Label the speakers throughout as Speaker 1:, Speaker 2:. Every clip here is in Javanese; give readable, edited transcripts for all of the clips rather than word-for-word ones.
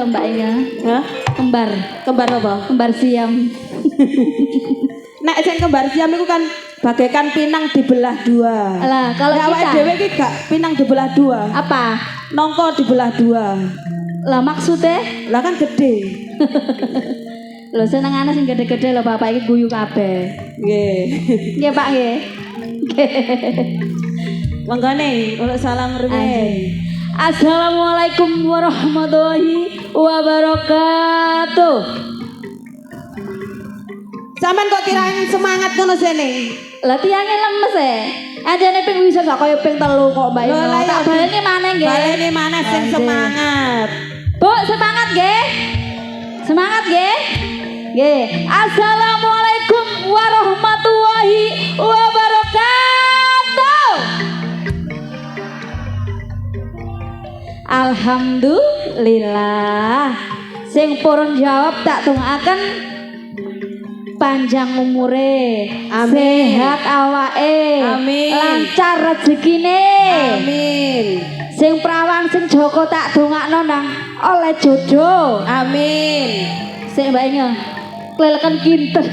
Speaker 1: mbaknya.
Speaker 2: Hah?
Speaker 1: Kembar.
Speaker 2: Kembar apa?
Speaker 1: Kembar siam.
Speaker 2: Nek sing kembar siam iku kan bagaikan pinang dibelah dua.
Speaker 1: Lah, kalau
Speaker 2: awake
Speaker 1: kita
Speaker 2: dhewe iki gak pinang dibelah dua.
Speaker 1: apa?
Speaker 2: Nongko dibelah dua.
Speaker 1: Lah maksudnya?
Speaker 2: Lah kan gede.
Speaker 1: Lho senengane sing gede-gede lho bapak iki guyu kabeh.
Speaker 2: Nggih.
Speaker 1: Nggih Pak nggih.
Speaker 2: Manggane ora salam ruwe.
Speaker 1: Assalamualaikum warahmatullahi wabarakatuh.
Speaker 2: Sampeyan kok kirain semangat ngono sene?
Speaker 1: Lah tiange lemes e. Ajane ping bisa gak kaya ping 3 kok Mbak Ino.
Speaker 2: Lah,
Speaker 1: Tak baleni maneh nggih.
Speaker 2: Baleni maneh sing
Speaker 1: Anjir.
Speaker 2: semangat.
Speaker 1: Bu, semangat nggih. Semangat nggih. Nggih. Assalamualaikum warahmatullahi wabarakatuh. Alhamdulillah. Sing purun jawab tak tungakaken panjang umure,
Speaker 2: Amin.
Speaker 1: sehat awake,
Speaker 2: Amin.
Speaker 1: lancar rezekine.
Speaker 2: Amin.
Speaker 1: Sing prawan sing Joko tak dongakno nang oleh jojo.
Speaker 2: Amin.
Speaker 1: Sing Mbak Inge klelekan kinten.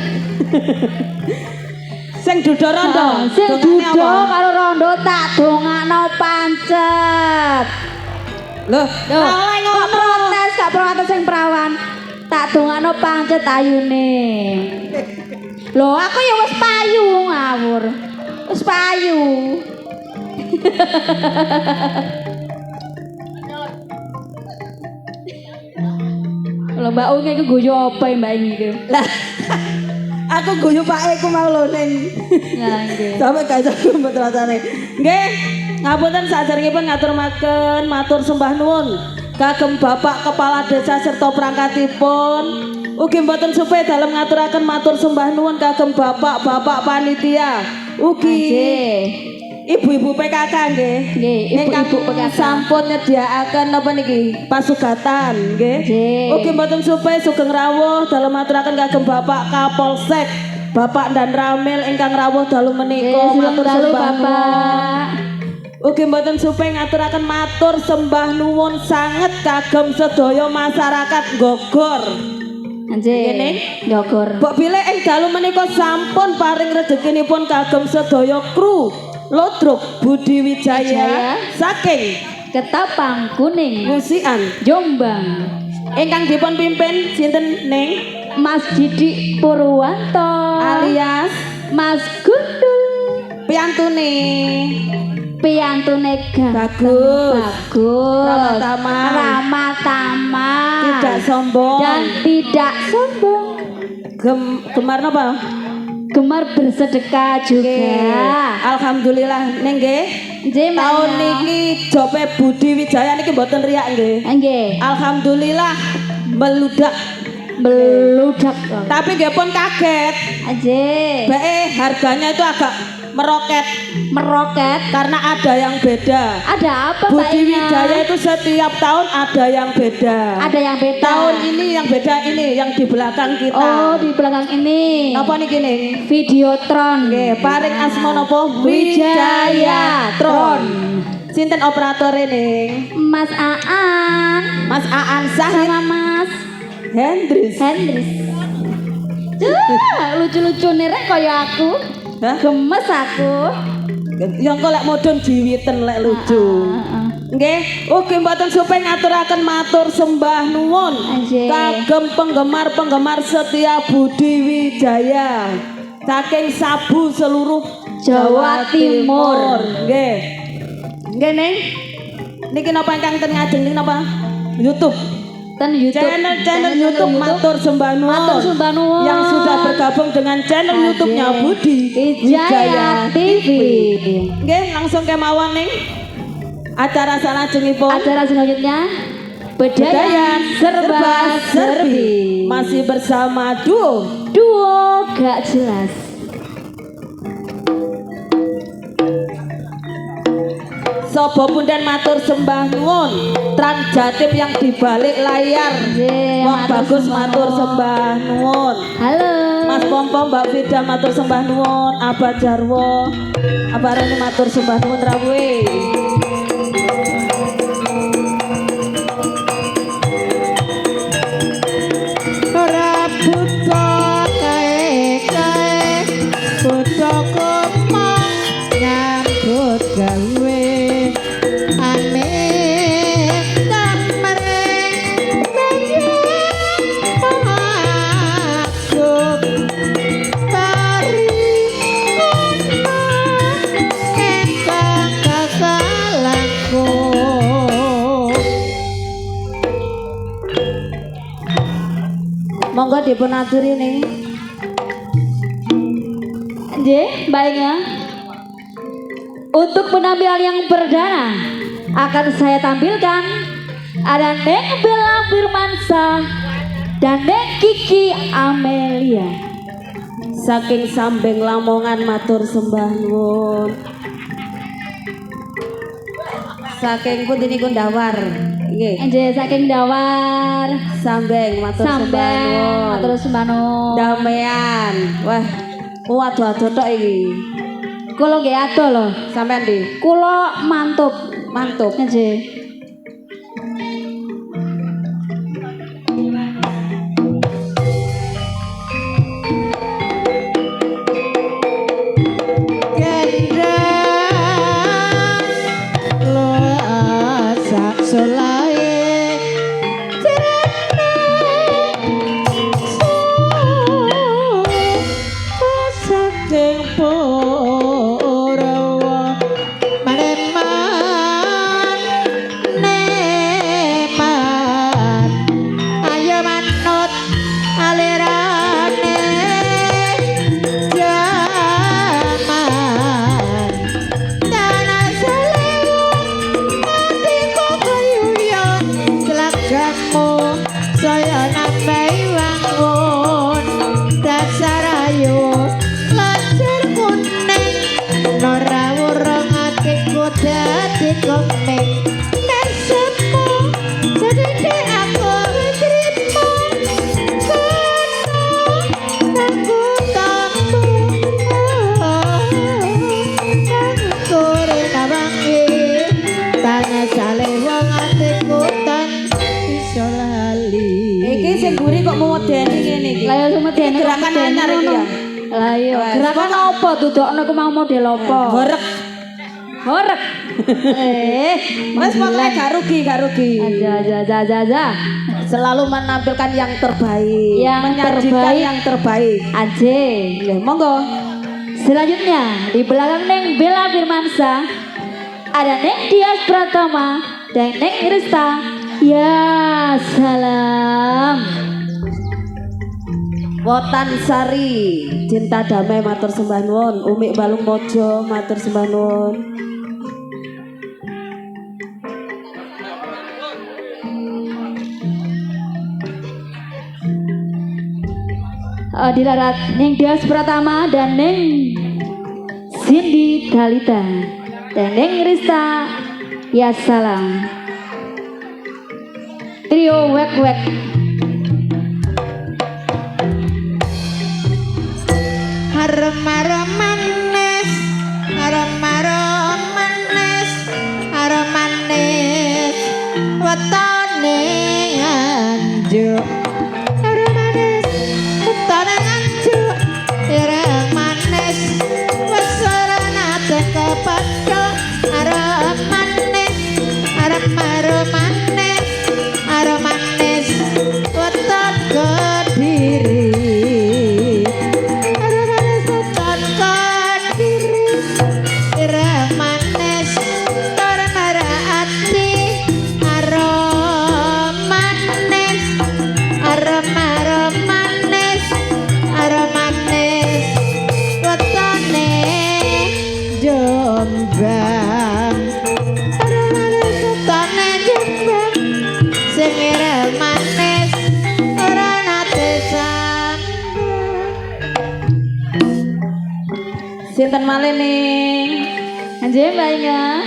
Speaker 2: Sing duda rondo.
Speaker 1: Sing
Speaker 2: Dongane
Speaker 1: duda
Speaker 2: apa?
Speaker 1: karo rondo tak dongakno pancet.
Speaker 2: Loh,
Speaker 1: Loh,
Speaker 2: oleh
Speaker 1: kok
Speaker 2: ngono.
Speaker 1: protes gak protes sing prawan. Tak dongakno pancet ayune. Lho, aku ya wis payu ngawur. Wis payu. Lho Mbak Unge iku guyu apa ya Mbak Inge iki?
Speaker 2: Lah. Aku guyu Pak Eko mau lho ning.
Speaker 1: Nah, nggih.
Speaker 2: Sampe gak iso ngumpet rasane. Nggih, ngapunten saderengipun ngaturaken matur sembah nuwun kagem Bapak Kepala Desa serta perangkatipun. Ugi mboten supe dalem ngaturaken matur sembah nuwun kagem Bapak-bapak panitia. Ugi
Speaker 1: Nggih.
Speaker 2: ibu-ibu PKK nggih.
Speaker 1: Nggih,
Speaker 2: Ingkang
Speaker 1: ibu-ibu PKK.
Speaker 2: sampun nyediakaken napa niki? Pasugatan nggih.
Speaker 1: Nggih.
Speaker 2: Ugi mboten supe sugeng rawuh dalem ngaturaken kagem Bapak Kapolsek, Bapak Dan Ramil ingkang rawuh dalu menika
Speaker 1: Nggih,
Speaker 2: matur
Speaker 1: dalu
Speaker 2: sembah nuwun.
Speaker 1: Bapak.
Speaker 2: Ugi mboten supe ngaturaken matur sembah nuwun sanget kagem sedaya masyarakat Gogor. Ngene.
Speaker 1: Anjir. Jogor.
Speaker 2: Mbok bilih ing dalu menika sampun paring rezekinipun kagem sedaya kru Lodruk Budi Wijaya
Speaker 1: Wijaya.
Speaker 2: saking
Speaker 1: Ketapang Kuning.
Speaker 2: Musian
Speaker 1: Jombang.
Speaker 2: ingkang dipun pimpin sinten ning
Speaker 1: Mas Didi Purwanto
Speaker 2: alias
Speaker 1: Mas Gundul
Speaker 2: piantune
Speaker 1: piyantune
Speaker 2: Bagus.
Speaker 1: bagus
Speaker 2: Ramah tamah.
Speaker 1: ramah tamah
Speaker 2: tidak sombong
Speaker 1: dan tidak sombong,
Speaker 2: gemar napa
Speaker 1: gemar bersedekah juga.
Speaker 2: Nggih. Alhamdulillah ning nggih
Speaker 1: Nggih, Mbak
Speaker 2: tahun
Speaker 1: Ina.
Speaker 2: niki jope Budi Wijaya niki mboten riak nggih.
Speaker 1: Nggih,
Speaker 2: Alhamdulillah meludak.
Speaker 1: beludak.
Speaker 2: Tapi nggih pun kaget.
Speaker 1: Anjir.
Speaker 2: Bae harganya itu agak meroket
Speaker 1: Meroket.
Speaker 2: karena ada yang beda.
Speaker 1: Ada apa Mbak
Speaker 2: Budi
Speaker 1: Ina?
Speaker 2: Wijaya itu setiap tahun ada yang beda.
Speaker 1: Ada yang beda.
Speaker 2: Tahun ini yang beda ini yang di belakang kita.
Speaker 1: Oh, di belakang ini.
Speaker 2: Napa niki ning?
Speaker 1: Videotron.
Speaker 2: Nggih, paring asma napa?
Speaker 1: Wijayatron.
Speaker 2: Sinten operator ini?
Speaker 1: Mas Aan
Speaker 2: Mas Aan Sahid
Speaker 1: sama Mas
Speaker 2: Hendris.
Speaker 1: Hendris. Lucu-lucu nih rek kaya aku.
Speaker 2: Hah?
Speaker 1: Gemes aku.
Speaker 2: Yang kok lek modon diwiten lek lucu. Nggih, ugi mboten supe ngaturaken matur sembah nuwun
Speaker 1: Anjir.
Speaker 2: kagem penggemar-penggemar setia Budi Wijaya saking Sabu seluruh
Speaker 1: Jawa Timur.
Speaker 2: Nggih. Nggih ning. Niki napa ingkang ten ngajeng niki napa? YouTube.
Speaker 1: Ten YouTube.
Speaker 2: Channel YouTube matur sembah nuwun.
Speaker 1: Matur sembah nuwun.
Speaker 2: Yang sudah bergabung dengan channel
Speaker 1: Anjir.
Speaker 2: YouTube-nya Budi
Speaker 1: Wijaya TV.
Speaker 2: Nggih, langsung kemawon ning acara salajengipun.
Speaker 1: Acara selanjutnya
Speaker 2: Budaya
Speaker 1: Bedayan Serba Serbi.
Speaker 2: masih bersama duo
Speaker 1: Duo gak jelas.
Speaker 2: Sobo Pundan matur sembah nuwun Trans Jatim yang dibalik layar.
Speaker 1: Nggih,
Speaker 2: Wah bagus matur sembah nuwun.
Speaker 1: Halo.
Speaker 2: Mas Pompom, Mbak Vida matur sembah nuwun. Abah Jarwo, Abah Reni matur sembah nuwun rawuhe. Monggo dipun aturi nih.
Speaker 1: Nggih, baiknya. Untuk penampilan yang perdana akan saya tampilkan ada Neng Bella Firmansyah dan Neng Kiki Amelia.
Speaker 2: Saking Sambeng Lamongan matur sembah nuwun. Saking pundi niku Dawar. Nggih.
Speaker 1: Nggih, saking Dawar.
Speaker 2: Sambeng matur sembah
Speaker 1: Sambeng
Speaker 2: nuwun.
Speaker 1: matur sembah nuwun.
Speaker 2: Damean. Wah, waduh tok iki.
Speaker 1: Kula nggih ado lho.
Speaker 2: Sampean ndi?
Speaker 1: Kula mantub.
Speaker 2: Mantap.
Speaker 1: Nggih. Lah yo medeni
Speaker 2: Gerakan anyar iki ya.
Speaker 1: Lah iya, gerakan apa dudukno ku mau model apa?
Speaker 2: Horek.
Speaker 1: Horek.
Speaker 2: Wes pokoke gak rugi.
Speaker 1: Aja.
Speaker 2: Selalu menampilkan yang terbaik,
Speaker 1: Yang
Speaker 2: menyajikan
Speaker 1: terbaik.
Speaker 2: yang terbaik.
Speaker 1: Aje.
Speaker 2: Ya, monggo.
Speaker 1: Selanjutnya di belakang Neng Bella Firmansyah ada Neng Dias Pratama dan Neng Rista. Ya salam.
Speaker 2: Wotan Sari, Cinta Damai matur sembah nuwun. Umi Balung Mojo matur sembah nuwun.
Speaker 1: Dilarat Neng Dias Pratama dan Neng Cindy Dalita dan Neng Rista. Ya salam. Trio wek.
Speaker 3: Aroma manis, wetone anjuk. Aroma manis, wetone anjuk. Ireng manis, wes ora nate kepekel. Aroma manis, weton Kediri.
Speaker 2: Sinten malih ning?
Speaker 1: Anjir baiknya.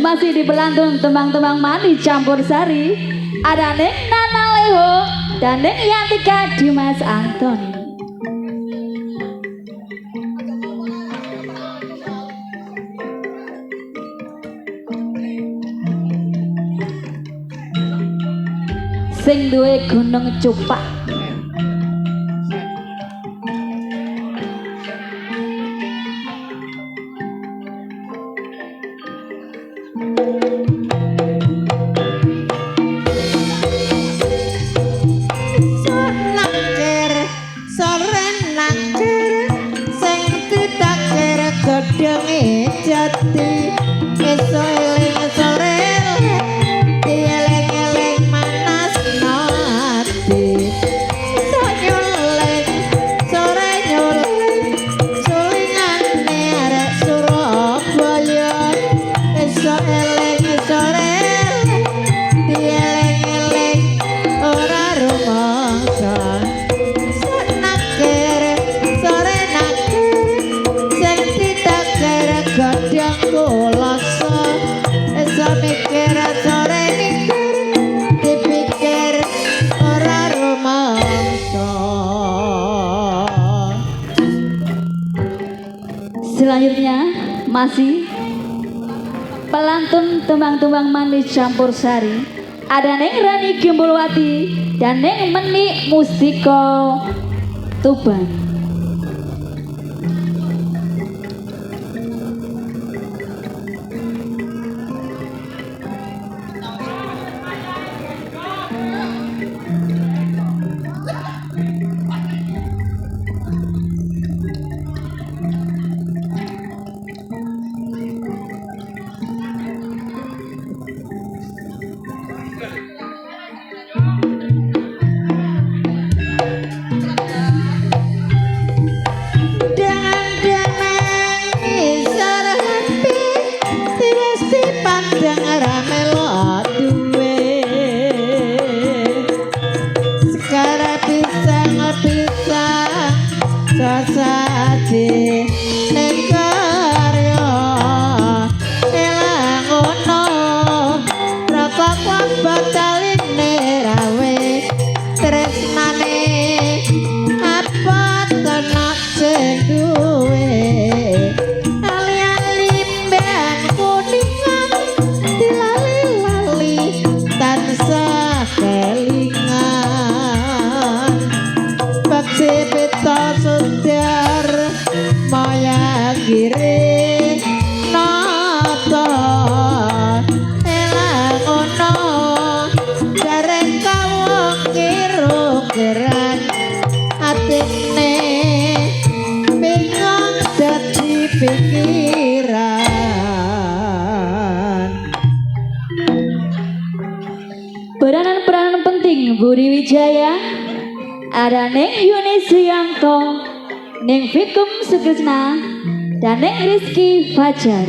Speaker 1: Masih di belantun tembang-tembang mani campur sari. Ada Neng Nana Leho dan Neng Yantika Dimas Antoni. Sing duwe gunung cupak.
Speaker 3: Jati esok eling sore dieling
Speaker 1: proklamasi pelantun tembang-tembang manis campur sari ada neng Rani Gimbulwati dan neng Meni Mustiko Tuban. Peranan-peranan penting Budi Wijaya ada Neng Yuni Suyanto, Neng Fikum Sukrisna, dan Neng Rizky Fajar.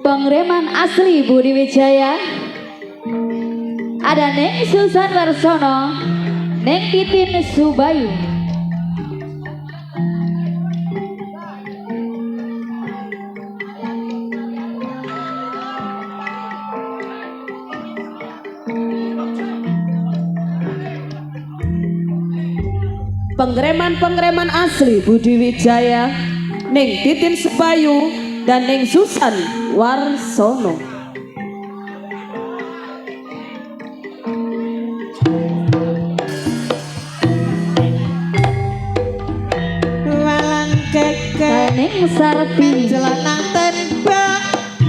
Speaker 1: Pengreman asli Budi Wijaya ada Neng Susan Warsono, Neng Titin Subayu.
Speaker 2: Pengreman asli Budi Wijaya, Neng Titin Subayu dan Neng Susan Warsono.
Speaker 3: Walang keke
Speaker 1: Neng Sarti
Speaker 3: mencelanang tembak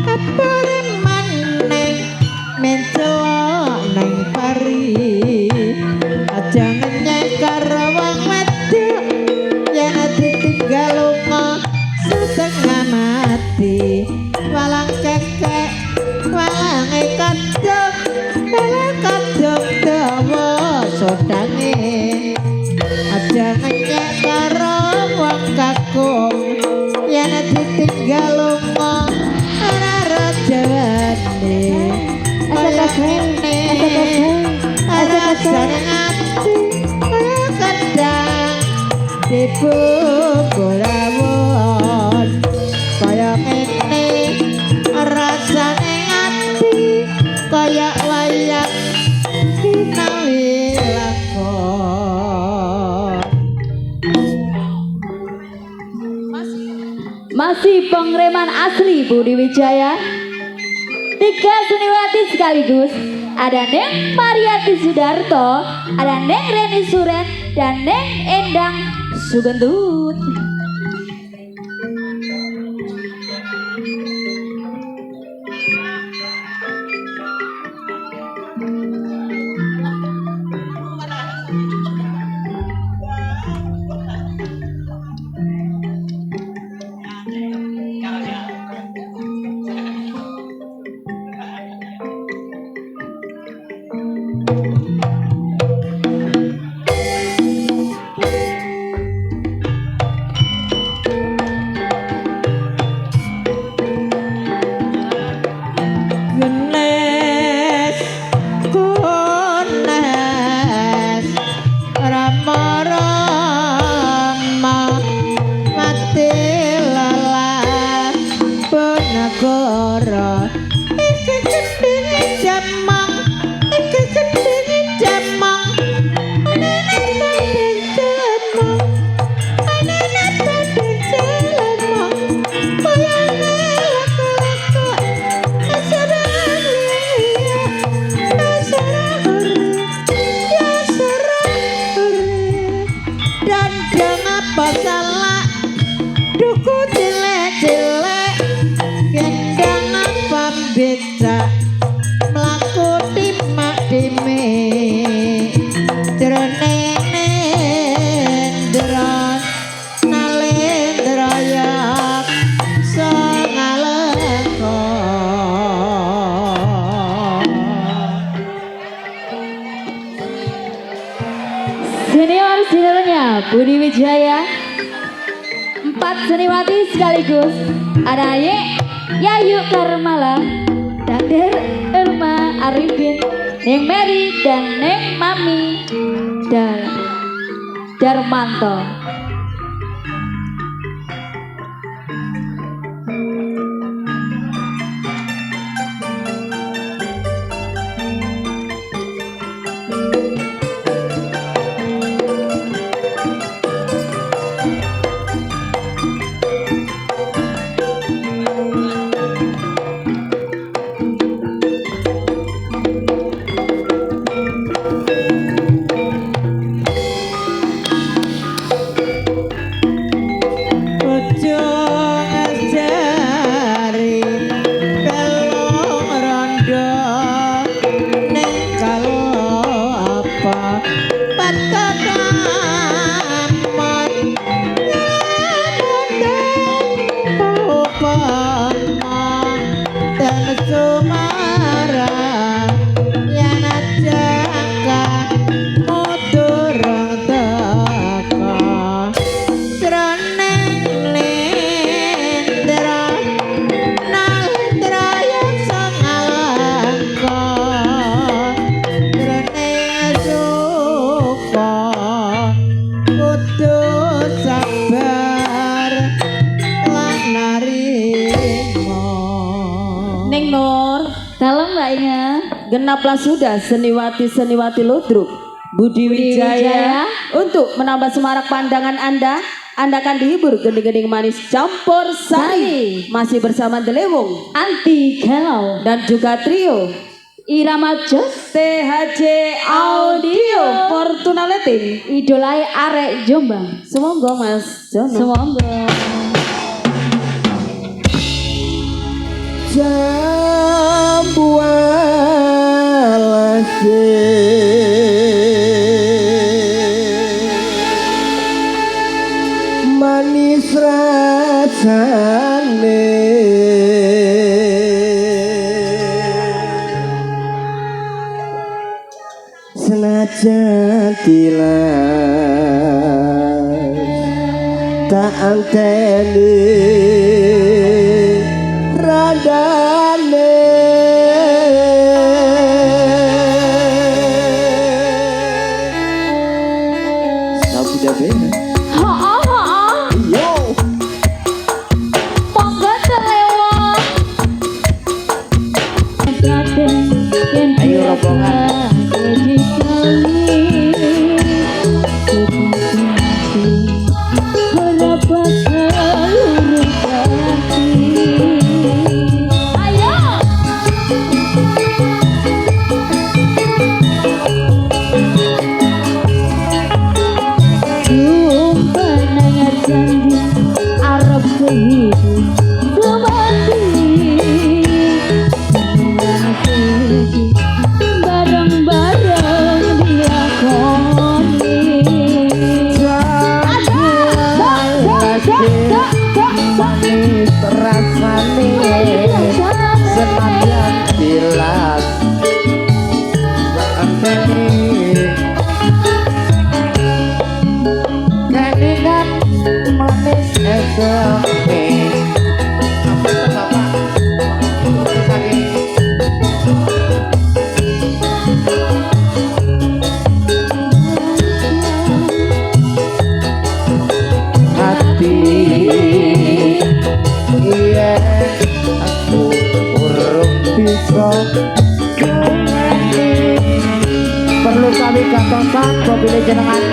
Speaker 3: kapare maneng mencelok nang pari aja ngenyek karo wong wedok yen ditinggal lunga setengah mati. Walang keke walang kadang dawa sodange aja ngenyek karo wong kakung yen ditinggal lunga ora rajane kaya kene ora jane ati kaya kadang dibungkul rawon kaya kene
Speaker 1: pengreman asli Budi Wijaya. 3 seniwati sekaligus, ada Neng Mariati Sudarto, ada Neng Reni Suren, dan Neng Endang Sugentut.
Speaker 3: Genes kunes rama-rama mati lalat penagara iki gendenge jamang iki gendenge jamang dan jangan salah duku jelek-jelek gendang apa becak melaku timak dime drenendra nalendra yak sangaleko
Speaker 1: Senior-seniornya Budi Wijaya. 4 seniwati sekaligus, ada Yayu Karmala, Dader Irma Arifin, Neng Mary dan Neng Mami Darmanto.
Speaker 2: Neng Nur,
Speaker 1: Dalam mbaknya.
Speaker 2: genaplah sudah seniwati-seniwati Ludruk Budi Wijaya. Untuk menambah semarak pandangan Anda akan dihibur gending-gending manis campur sari. Masih bersama Delewung
Speaker 1: Anti Galau
Speaker 2: dan juga trio
Speaker 1: Irama Jos,
Speaker 2: THJ Audio Fortuna Leting.
Speaker 1: idolai arek Jombang.
Speaker 2: Semoga Mas Jono.
Speaker 1: Semoga.
Speaker 3: Jambualase manis rasane senajan tilas tak anteni radane Sabu dabe yo
Speaker 1: Monggo selewat.
Speaker 3: Ayo rombongan.
Speaker 4: utawi gantosan mobil jenengan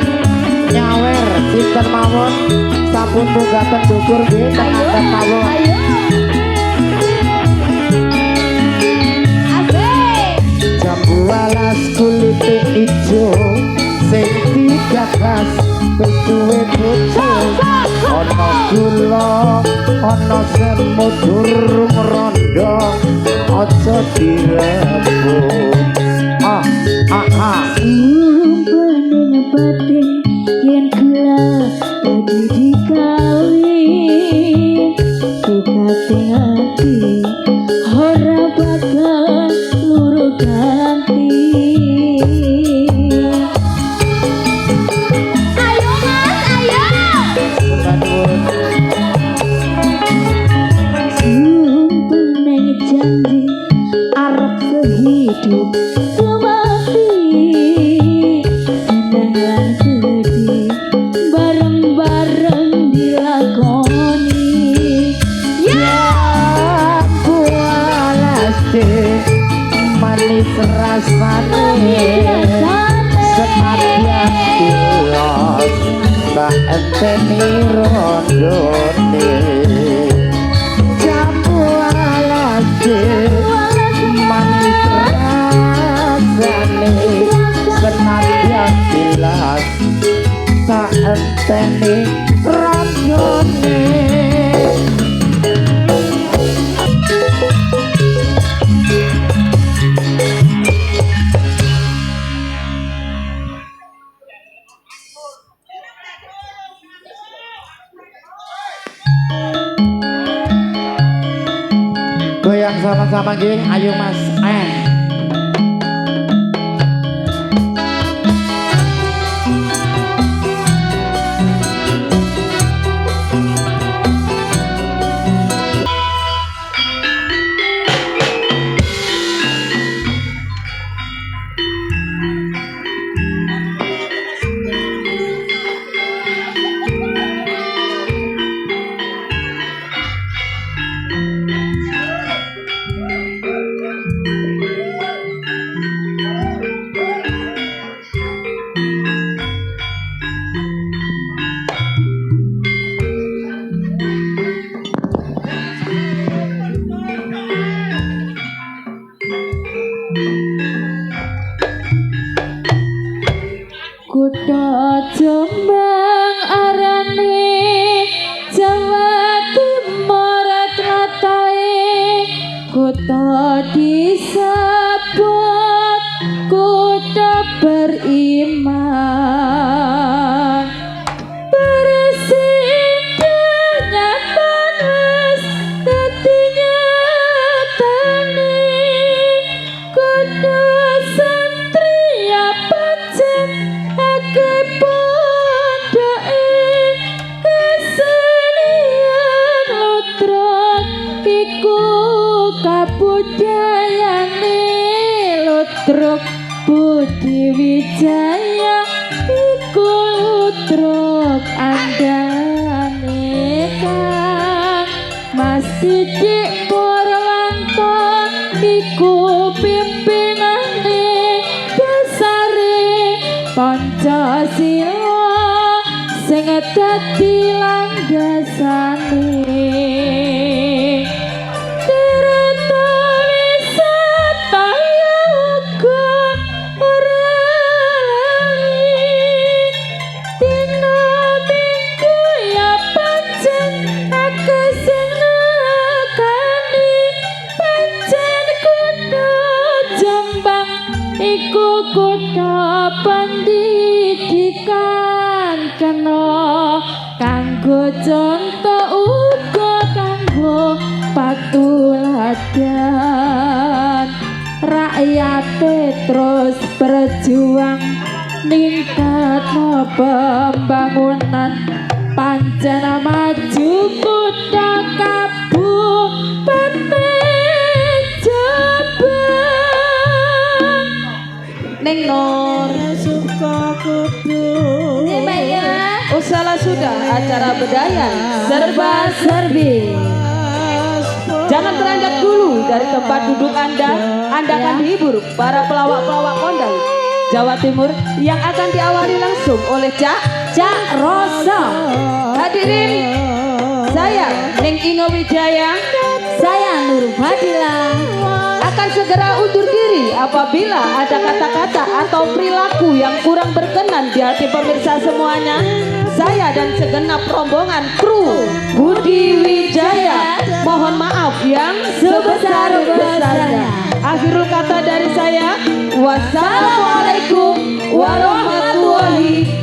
Speaker 4: nyawer sinten mawon sampun mugaten dukur nggih tengaken mawon.
Speaker 1: Ayo. Asik.
Speaker 4: Jambu alas kulit ijo sing digagas wis duwe bojo ana gula ana semut durung rondo aja direbut
Speaker 3: Sumpaning batin yen kula dadi dikawin kekating ati ora bakal luru ganti.
Speaker 1: Ayo Mas, ayo.
Speaker 3: Sumpaning janji arep sehidup semati senang lan sedih bareng-bareng dilakoni.
Speaker 4: Jambu alas manis rasane senadyan tilos tak enteni rondone. Jambu alas manis rasane senadyan tilos tak enteni rondone. Goyang sama-sama nggih, ayo Mas.
Speaker 3: Kutha Jombang arane Jawa Timur tlatahé kutha disebut kutha beriman bersihnya panas hatinya tani kutha santria pancen kesenian lutruk iku kabudayane lutruk Budi Wijaya iku lutruk andalane kang Mas Didik Purwanto iku pimpinane besare Pancasila sing dadi langgasane Tirta wisata uga ora lali dina minggu ya pancen akeh sing nekani pancen kutha Jombang iku kutha pendidikan kena kanggo contoh uga kanggo patuladan rakyate terus berjuang ningkatno pembangunan pancen maju kutha Kabupaten Jombang
Speaker 2: Neng Nur suka kudu. Usahlah sudah acara bedayan serba serbi. Jangan beranjak dulu dari tempat duduk Anda akan dihibur para pelawak-pelawak kondang. Jawa Timur yang akan diawali langsung oleh
Speaker 1: Cak Rosa,
Speaker 2: Hadirin, saya Neng Ino Wijaya
Speaker 1: saya Nur Fadila.
Speaker 2: akan segera undur diri apabila ada kata-kata atau perilaku yang kurang berkenan di hati pemirsa semuanya. Saya dan segenap rombongan kru Budi Wijaya mohon maaf yang sebesar-besarnya. Akhirul kata dari saya, wassalamualaikum warahmatullahi